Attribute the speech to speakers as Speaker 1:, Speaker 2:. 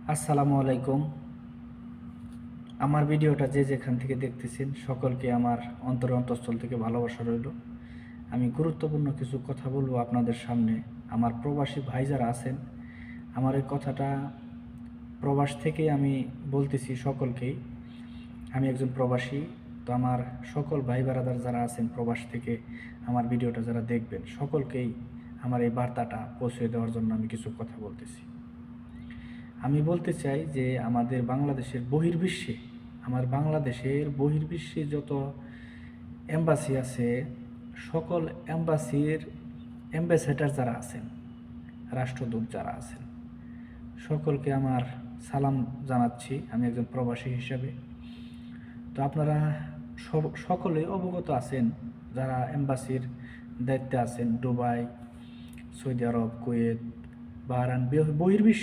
Speaker 1: আসসালামু আলাইকুম। আমার ভিডিওটা যে যেখান থেকে দেখতেছেন সকলকে আমার অন্তঃস্থল থেকে ভালোবাসা রইল। আমি গুরুত্বপূর্ণ কিছু কথা বলবো আপনাদের সামনে। আমার প্রবাসী ভাই যারা আছেন, আমার এই কথাটা প্রবাস থেকেই আমি বলতেছি সকলকেই। আমি একজন প্রবাসী, তো আমার সকল ভাই বারাদার যারা আছেন প্রবাস থেকে আমার ভিডিওটা যারা দেখবেন সকলকেই আমার এই বার্তাটা পৌঁছে দেওয়ার জন্য আমি কিছু কথা বলতেছি। আমি বলতে চাই যে আমাদের বাংলাদেশের বহির্বিশ্বে, আমার বাংলাদেশের বহির্বিশ্বে যত এম্বাসি আছে, সকল অ্যাম্বাসেডার যারা আছেন, রাষ্ট্রদূত যারা আছেন, সকলকে আমার সালাম জানাচ্ছি আমি একজন প্রবাসী হিসাবে। তো আপনারা সকলেই অবগত আছেন, যারা এম্বাসির দায়িত্বে আছেন, দুবাই, সৌদি আরব, কুয়েত, বাহরাইন, বহির্বিশ্বে